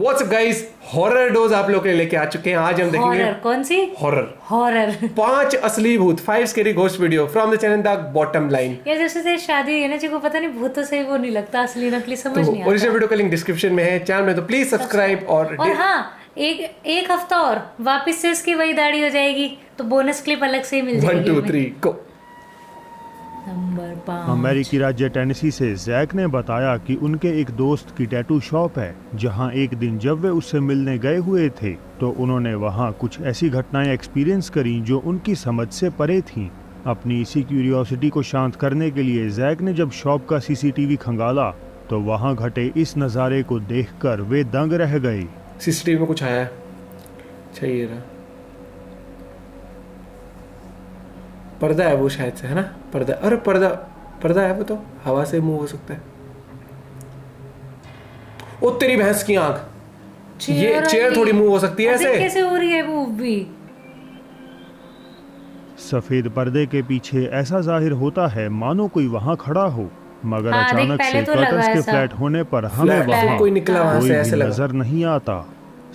WhatsApp guys, horror dose आप लोग के लिए लेके आ चुके हैं। आज हम देखेंगे हॉरर। कौन सी? हॉरर 5 असली भूत, 5 scary ghost video from the channel the bottom line. यार जैसे से शादी हुई है ना जी को पता नहीं भूतों से वो नहीं लगता, असली नकली समझ नहीं आता। ओरिजिनल वीडियो का लिंक डिस्क्रिप्शन में है, चैनल में तो प्लीज सब्सक्राइब। और हाँ, एक हफ्ता और वापस से इसकी वही दाढ़ी हो जाएगी तो बोनस क्लिप अलग से ही मिल जाएगी। 1 2 3 गो। नंबर 5। अमेरिकी राज्य टेनेसी से जैक ने बताया कि उनके एक दोस्त की टैटू शॉप है, जहां एक दिन जब वे उससे मिलने गए हुए थे तो उन्होंने वहां कुछ ऐसी घटनाएं एक्सपीरियंस करी जो उनकी समझ से परे थीं। अपनी इसी क्यूरियोसिटी को शांत करने के लिए जैक ने जब शॉप का सीसीटीवी खंगाला तो वहां घटे इस नज़ारे को देखकर वे दंग रह गए। सीसीटीवी में कुछ आया है, चाहिए रहा पर्दा है वो शायद से, है ना? पर्दा, अरे पर्दा है वो, तो हवा से मूव हो सकता है। ओ तेरी भैंस की आंख, ये चेयर थोड़ी मूव हो सकती है ऐसे? कैसे हो रही है मूव भी? सफेद पर्दे के पीछे ऐसा जाहिर होता है मानो कोई वहां खड़ा हो, मगर अचानक से कर्टन्स के फ्लैट होने पर हमें वहां कोई निकला वहां से ऐसे लगा। नजर नहीं आता।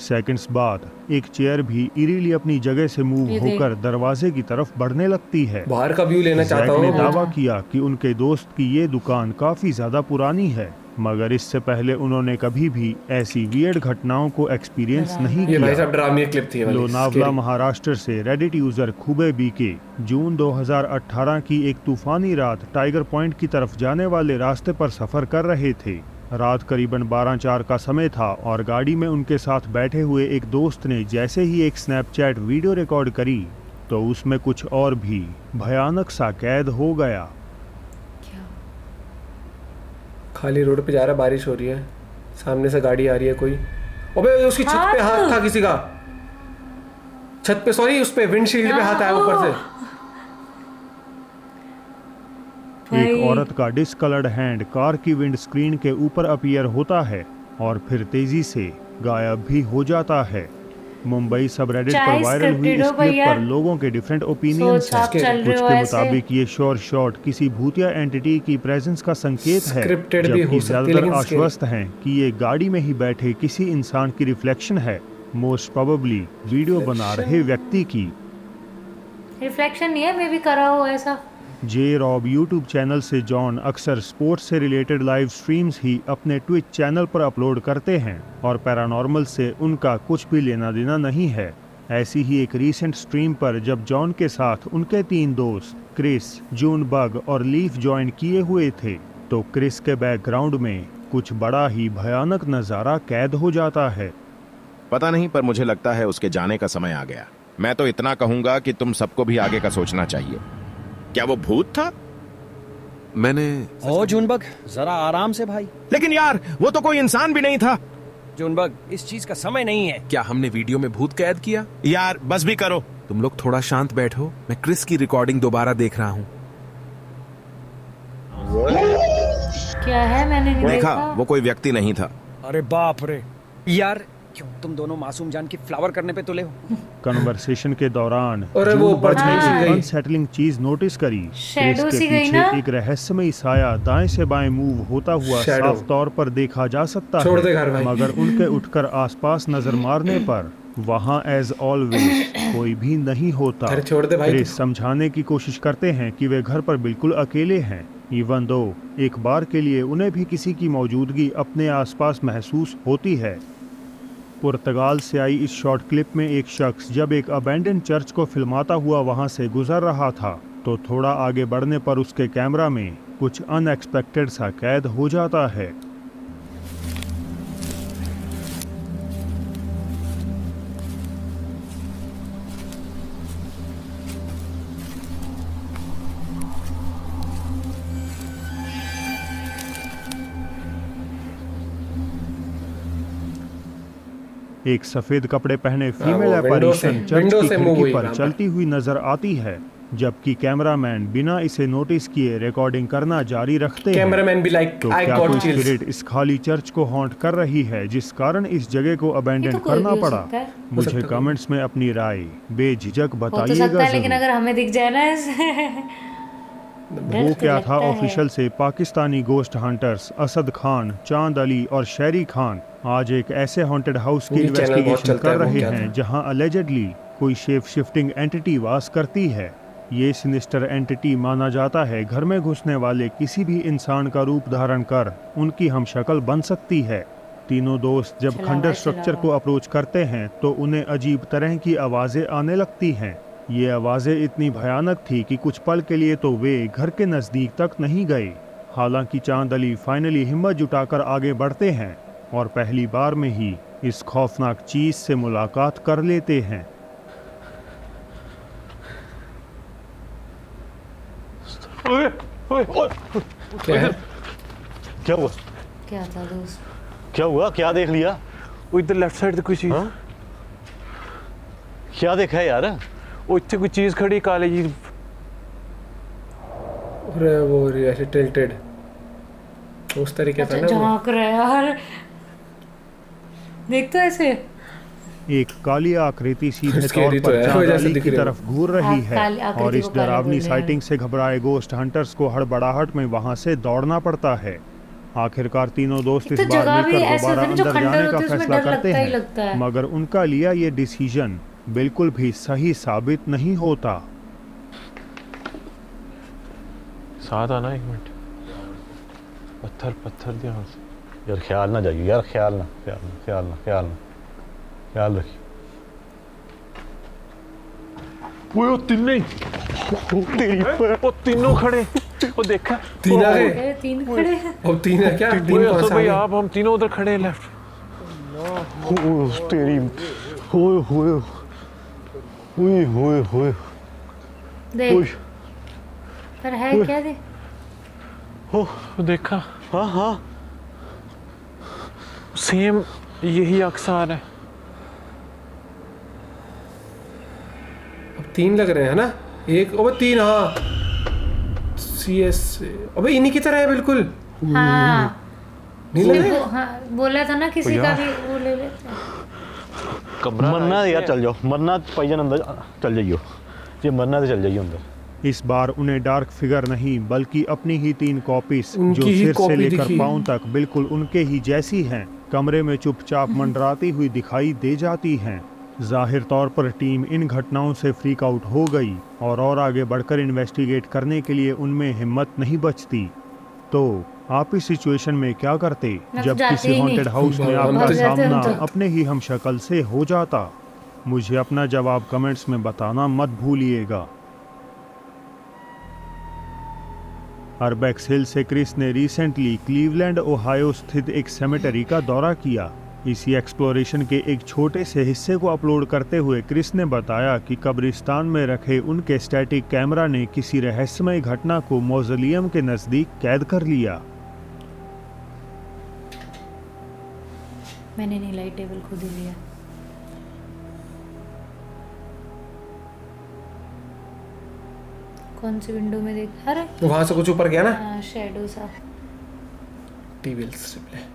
सेकंड्स बाद एक चेयर भी इरीली अपनी जगह से मूव होकर दरवाजे की तरफ बढ़ने लगती है। बाहर का व्यू लेना चाहता हूँ। ने दावा किया कि उनके दोस्त की ये दुकान काफी ज्यादा पुरानी है, मगर इससे पहले उन्होंने कभी भी ऐसी वियर्ड घटनाओं को एक्सपीरियंस नहीं ये भाई किया। साहब ड्रामे क्लिप थी वाली। लोनावला महाराष्ट्र से रेडिट यूजर खुबे बीके जून 2018 की एक तूफानी रात टाइगर पॉइंट की तरफ जाने वाले रास्ते पर सफर कर रहे थे। रात करीबन 12:04 का समय था और गाड़ी में उनके साथ बैठे हुए एक दोस्त ने जैसे ही एक स्नैपचैट वीडियो रिकॉर्ड करी तो उसमें कुछ और भी भयानक सा कैद हो गया। खाली रोड पे जा रहा, बारिश हो रही है, सामने से गाड़ी आ रही है कोई। अबे उसकी छत पे हाथ था किसी का, छत पे, सॉरी उस पे विंडशील्ड पे हाथ आया ऊपर से। एक औरत का डिस्कलर्ड हैंड कार की विंड स्क्रीन के ऊपर अपीयर होता है और फिर तेजी से गायब भी हो जाता है। मुंबई सबरेडिट पर वायरल हुई इस क्लिप पर लोगों के डिफरेंट ओपिनियंस हैं। कुछ के मुताबिक ये शॉट किसी भूतिया एंटिटी की प्रेजेंस का संकेत है, जबकि ज्यादातर आश्वस्त हैं कि ये गाड़ी में ही बैठे किसी इंसान की रिफ्लेक्शन है, मोस्ट प्रोबेबली वीडियो बना रहे व्यक्ति की। रिफ्लेक्शन नहीं है, मे भी करा हो ऐसा। जे रॉब यूट्यूब चैनल से जॉन अक्सर स्पोर्ट्स से रिलेटेड लाइव स्ट्रीम्स ही अपने ट्विच चैनल पर अपलोड करते हैं और पैरानॉर्मल से उनका कुछ भी लेना देना नहीं है। ऐसी ही एक रीसेंट स्ट्रीम पर जब जॉन के साथ उनके 3 दोस्त क्रिस, जून बग और लीफ ज्वाइन किए हुए थे तो क्रिस के बैकग्राउंड में कुछ बड़ा ही भयानक नज़ारा कैद हो जाता है। पता नहीं, पर मुझे लगता है उसके जाने का समय आ गया। मैं तो इतना कहूंगा कि तुम सबको भी आगे का सोचना चाहिए। क्या वो भूत था? मैंने ओ जूनबग, जरा आराम से भाई। लेकिन यार वो तो कोई इंसान भी नहीं था। जूनबग, इस चीज का समय नहीं है। क्या हमने वीडियो में भूत कैद किया? यार बस भी करो। तुम लोग थोड़ा शांत बैठो, मैं क्रिस की रिकॉर्डिंग दोबारा देख रहा हूँ। क्या है? मैंने नहीं देखा, वो कोई व्यक्ति नहीं था। अरे बाप रे यार, क्यों तुम दोनों मासूम जान की फ्लावर करने पे तुले हो? कन्वर्सेशन के दौरान अनसेटलिंग चीज नोटिस करी। शैडो इसके सी गई पीछे ना? एक रहस्यमय साया दाएं से बाएं मूव होता हुआ साफ तौर पर देखा जा सकता है, मगर उनके उठकर आसपास नजर मारने पर वहां एज ऑलवेज कोई भी नहीं होता। क्रिस समझाने की कोशिश करते हैं कि वे घर पर बिल्कुल अकेले हैं, इवन दो एक बार के लिए उन्हें भी किसी की मौजूदगी अपने आसपास महसूस होती है। पुर्तगाल से आई इस शॉर्ट क्लिप में एक शख्स जब एक अबैंडन चर्च को फिल्माता हुआ वहां से गुजर रहा था तो थोड़ा आगे बढ़ने पर उसके कैमरा में कुछ अनएक्सपेक्टेड सा कैद हो जाता है। एक सफेद कपड़े पहने फीमेल एपैरिशन चर्च की खिड़की पर चलती हुई नजर आती है, जबकि कैमरामैन बिना इसे नोटिस किए रिकॉर्डिंग करना जारी रखते हैं। तो क्या कोई स्पिरिट इस खाली चर्च को हॉन्ट कर रही है जिस कारण इस जगह को अबैंडन करना पड़ा? मुझे कमेंट्स में अपनी राय बेझिझक बताइएगा। लेकिन अगर हमें दिख जाए ना वो क्या था ऑफिशियल से पाकिस्तानी गोस्ट हंटर्स असद खान, चांद अली और शेरी खान आज एक ऐसे हॉन्टेड हाउस की ये चैनल बहुत इन्वेस्टिगेशन चलता कर है, वो रहे क्या हैं था? जहां अलेजेडली कोई शेप शिफ्टिंग एंटिटी वास करती है। ये सिनिस्टर एंटिटी माना जाता है घर में घुसने वाले किसी भी इंसान का रूप धारण कर उनकी हम शक्ल बन सकती है। तीनों दोस्त जब चला खंडर हुआ, स्ट्रक्चर चला को हुआ। अप्रोच करते हैं तो उन्हें अजीब तरह की आवाज़ें आने लगती हैं। ये आवाज़ें इतनी भयानक थी कि कुछ पल के लिए तो वे घर के नज़दीक तक नहीं गए। हालांकि चांद अली फाइनली हिम्मत जुटाकर आगे बढ़ते हैं और पहली बार में ही इस खौफनाक चीज़ से मुलाकात कर लेते हैं। क्या है? क्या हुआ? क्या था दोस्त? क्या हुआ? क्या देख लिया? वो इधर लेफ्ट साइड ਤੇ ਕੋਈ ਚੀਜ਼ क्या देखा है यार? ਉਹ ਇੱਥੇ ਕੋਈ ਚੀਜ਼ ਖੜੀ ਕਾਲੀ ਜੀ अरे वो ऐसे टिल्टेड उस तरीके अच्छा था ना वो। झांक रहा है यार, देख तो ऐसे एक काली आकृति सीधे Scary तौर तो पर है, चांद जैसे अली दिख की रही है। तरफ घूर रही है काली आकृति और इस को काली डरावनी बोल रहे साइटिंग से घबराए गोस्ट हंटर्स को हड़बड़ाहट में वहां से दौड़ना पड़ता है। आखिरकार तीनों दोस्त एक इस तो बार जगह भी मिलकर ऐसे दोबारा होती है ना, जो अंदर खंडर जाने का होते हैं, उसमें फैसला डर करते लगता ही लगता हैं, है। मगर उनका लिया ये डिसीजन बिल्कुल भी सही साबित नहीं होता। साथ आना एक मिनट पत्थर पत्थर ध्यान से यार ख्याल ना जाइए यार, ख्याल ना ख्याल रखिए। वो तिन्ने वो तीनों खड़े वो देखा तीन आ गए। ए, तीन खड़े हैं। अब तीन है क्या? वो तीन कौन तो सा भाई है? आप हम तीनों उधर खड़े हैं लेफ्ट तेरी होए होए होए होए होए देख पर है क्या दे? वो देखा हाँ हाँ सेम यही अक्सर है अब तीन लग रहे हैं ना? एक अब तीन, हाँ CS अबे इन्हीं की तरह है बिल्कुल। हाँ नहीं लग रहे? हाँ बोला था ना किसी का भी वो ले लेते हैं। कमरा मरना यार चल जाओ, मरना भाईजान अंदर चल जाइयो, ये मरना तो चल जाइयो अंदर। इस बार उन्हें डार्क फिगर नहीं बल्कि अपनी ही 3 कॉपीज उनकी जो ही सिर से कॉपी लेकर दिखी। पांव तक बिल्कुल उनके ही जैसी हैं, कमरे में चुपचाप मंडराती हुई दिखाई दे जाती हैं। जाहिर तौर पर टीम इन घटनाओं से फ्रीक आउट हो गई और आगे बढ़कर इन्वेस्टिगेट करने के लिए उनमें हिम्मत नहीं बचती। तो आप इस सिचुएशन में क्या करते मैं तो जब जाती किसी ही नहीं। हॉन्टेड हाउस में हम आपका तो जाते सामना हम तो। अपने ही हम शक्ल से हो जाता? मुझे अपना जवाब कमेंट्स में बताना मत भूलिएगा। अर्बेक्स हिल से क्रिस ने रिसेंटली क्लीवलैंड ओहायो स्थित एक सेमेटरी का दौरा किया। इसी एक्सप्लोरेशन के एक छोटे से हिस्से को अपलोड करते हुए क्रिस ने बताया कि कब्रिस्तान में रखे उनके स्टैटिक कैमरा ने किसी रहस्यमय घटना को मौजोलियम के नज़दीक कैद कर लिया। मैंने नहीं लाइट टेबल खुद ही लिया। कौन सी विंडो में देख? अरे वहां से कुछ ऊपर गया ना? हाँ शैडो सा। टीवी डिस्प्ले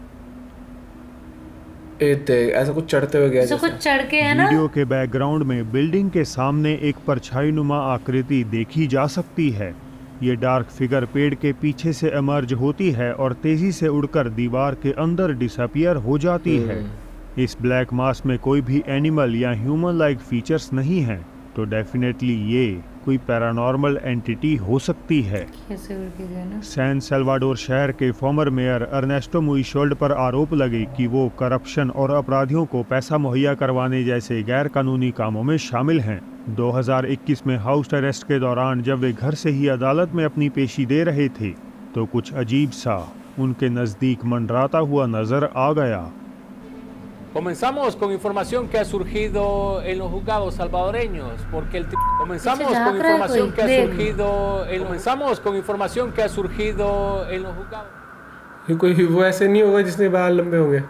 ए देख ऐसा कुछ चढ़ते हुए गया ऐसा जैसा। कुछ चढ़ के है ना। वीडियो के बैकग्राउंड में बिल्डिंग के सामने एक परछाईनुमा आकृति देखी जा सकती है। ये डार्क फिगर पेड़ के पीछे से इमर्ज होती है और तेजी से उड़कर दीवार के अंदर डिसअपियर हो जाती है। इस ब्लैक मास में कोई भी एनिमल या ह्यूमन लाइक फीचर्स नहीं हैं, तो डेफिनेटली ये कोई पैरानॉर्मल एंटिटी हो सकती है। कैसे उड़ के गया ना। सैन सेल्वाडोर शहर के फॉर्मर मेयर अर्नेस्टो मुइशोल्ड पर आरोप लगे कि वो करप्शन और अपराधियों को पैसा मुहैया करवाने जैसे गैर कानूनी कामों में शामिल हैं। 2021 में हाउस अरेस्ट के दौरान जब वे घर से ही अदालत में अपनी पेशी दे रहे थे तो कुछ अजीब सा उनके नज़दीक मंडराता हुआ नजर आ गया। Comenzamos con información que ha surgido en los juzgados salvadoreños, porque comenzamos con información que ha surgido en los juzgados. ये कोई वो ऐसे नहीं होगा जिसने बाल लंबे होंगे।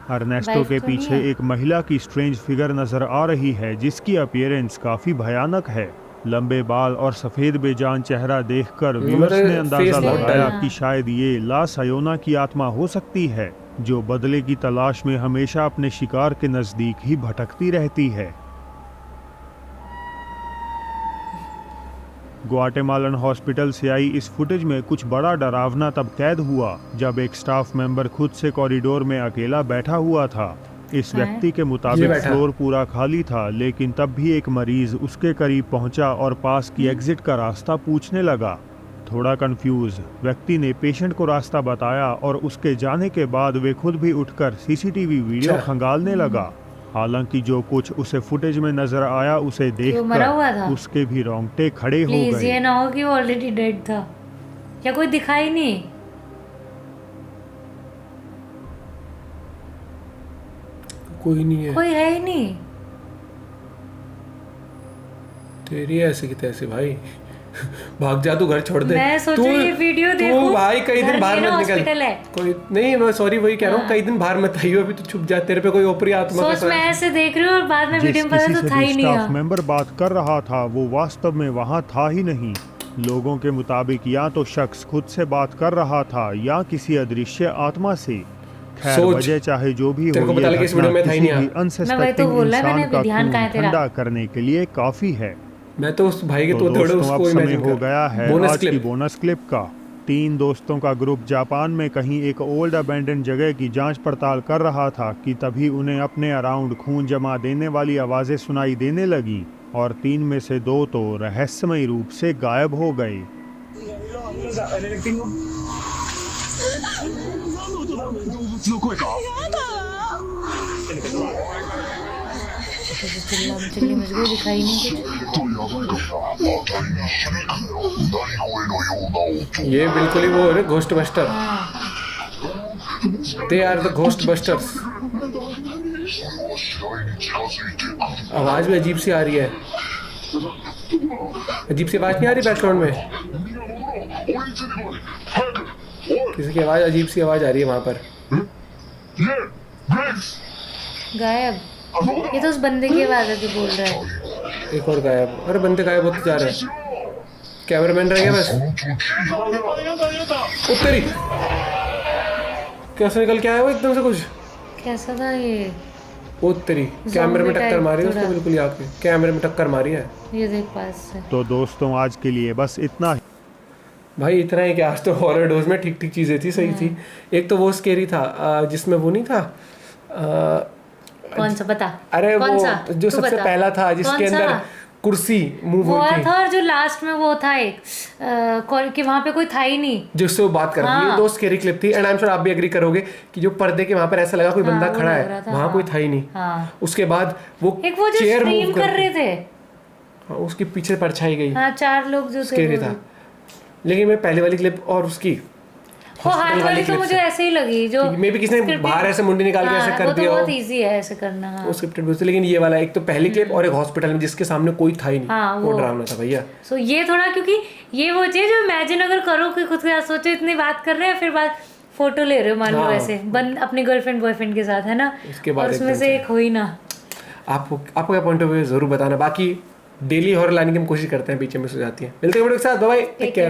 अर्नेस्टो वाइफ के तो नहीं पीछे है। एक महिला की स्ट्रेंज फिगर नजर आ रही है जिसकी अपीयरेंस काफी भयानक है। लंबे बाल और सफेद बेजान चेहरा देखकर व्यूअर्स ने अंदाजा फेस बहुत लगाया डल। कि शायद ये ला सायोना की आत्मा हो सकती है जो बदले की तलाश में हमेशा अपने शिकार के नजदीक ही भटकती रहती है। ग्वाटेमालन हॉस्पिटल से आई इस फुटेज में कुछ बड़ा डरावना तब कैद हुआ जब एक स्टाफ मेंबर खुद से कॉरिडोर में अकेला बैठा हुआ था। इस व्यक्ति के मुताबिक फ्लोर पूरा खाली था, लेकिन तब भी एक मरीज उसके करीब पहुंचा और पास की एग्जिट का रास्ता पूछने लगा। थोड़ा कंफ्यूज व्यक्ति ने पेशेंट को रास्ता बताया और उसके जाने के बाद वे खुद भी उठकर सीसीटीवी वीडियो खंगालने लगा। हालांकि जो कुछ उसे फुटेज में नजर आया उसे देखकर उसके भी रोंगटे खड़े हो गए। ये ना हो कि वो ऑलरेडी डेड था या कोई दिखाई नहीं। कोई नहीं है, कोई है ही नहीं। तेरी ऐसे की तैसे भाई भाग जा, तू घर छोड़ दे। मैं सोच रही ये वीडियो देखूं। तू भाई कई दिन बाहर मत निकल। है। कोई नहीं, मैं सॉरी वही कह रहा हूँ, कई दिन बाहर मत आइयो, अभी तो छुप जा, तेरे पे कोई ऊपरी आत्मा का सोच मैं ऐसे देख रही हूँ और बाद में वीडियो में पता तो था ही नहीं। स्टाफ मेंबर बात कर रहा था वो वास्तव में वहाँ था ही नहीं। लोगों के मुताबिक या तो शख्स खुद से बात कर रहा था या किसी अदृश्य आत्मा से। खैर वजह चाहे जो भी हो, ये घटना किसी भी अनसस्पेक्टिंग इंसान का खून ठंडा करने के लिए काफी है। मैं तो उस भाई के तो अब समय हो गया है आज की बोनस क्लिप का। 3 दोस्तों का ग्रुप जापान में कहीं एक ओल्ड अबैंडन जगह की जांच पड़ताल कर रहा था कि तभी उन्हें अपने अराउंड खून जमा देने वाली आवाजें सुनाई देने लगी और 3 में से 2 तो रहस्यमयी रूप से गायब हो गए। चिल्ली मुझे दिखाई नहीं कुछ। ये बिल्कुल ही वो है ghost buster. They are the ghost busters. आवाज भी अजीब सी आ रही है। अजीब सी आवाज नहीं आ रही बैकग्राउंड में? किसी की आवाज, अजीब सी आवाज आ रही है वहां पर। गायब। ये तो उस बंदे की आवाज है जो बोल रहा है। एक और गायब। अरे बंदे गायब होते जा रहे हैं। कैमरामैन रह गया बस। उत्तरी कैसे निकल के आया वो एकदम से? कुछ कैसा था ये? उत्तरी कैमरे में टक्कर मारी उसको, बिल्कुल आके कैमरे में टक्कर मारी है। ये देख पास से। तो दोस्तों आज के लिए बस इतना ही। भाई इतना ही कि आज तो हॉरर डोज में ठीक ठीक चीजें थी, सही थी। एक तो वो स्केरी था जिसमें वो नहीं था, कौन सा बता? अरे वो जो सबसे पहला था जिसके अंदर कुर्सी मूव होती थी, और जो लास्ट में वो था एक कि वहाँ पे कोई था ही नहीं जिससे वो बात कर रही है। दो स्केरी क्लिप थी एंड आई एम श्योर आप भी एग्री करोगे कि जो पर्दे के वहाँ पर ऐसा लगा कोई बंदा खड़ा है, वहाँ कोई था ही नहीं। उसके बाद वो चेयर मूव कर रहे थे, उसके पीछे परछाई गई। 4 लोग जो स्केरी था। लेकिन मैं पहले वाली क्लिप और उसकी हाथ वाली तो मुझे ऐसे ही लगी, जो मे भी किसी ने बाहर ऐसे मुंडी निकाल के ऐसे कर दिया हो। बहुत इजी है ऐसे करना। वो स्क्रिप्टेड भी, लेकिन ये वाला एक तो पहली क्लिप और एक हॉस्पिटल में जिसके सामने कोई था ही नहीं, वो डरावना था भैया। सो ये थोड़ा, क्योंकि ये वो चीज जो इमेजिन अगर करो कि खुद के साथ सोचो, इतनी बात कर रहे हैं फिर बात फोटो ले रहे हो मान लो ऐसे अपने गर्लफ्रेंड बॉयफ्रेंड के साथ, है ना, और उसमें से एक हो ही ना। आपका क्या पॉइंट ऑफ व्यू जरूर बताना। बाकी डेली हॉरर लाने की हम कोशिश करते हैं, बीच में मिस हो जाती है। मिलते हैं वीडियो के साथ, बाय बाय, टेक केयर।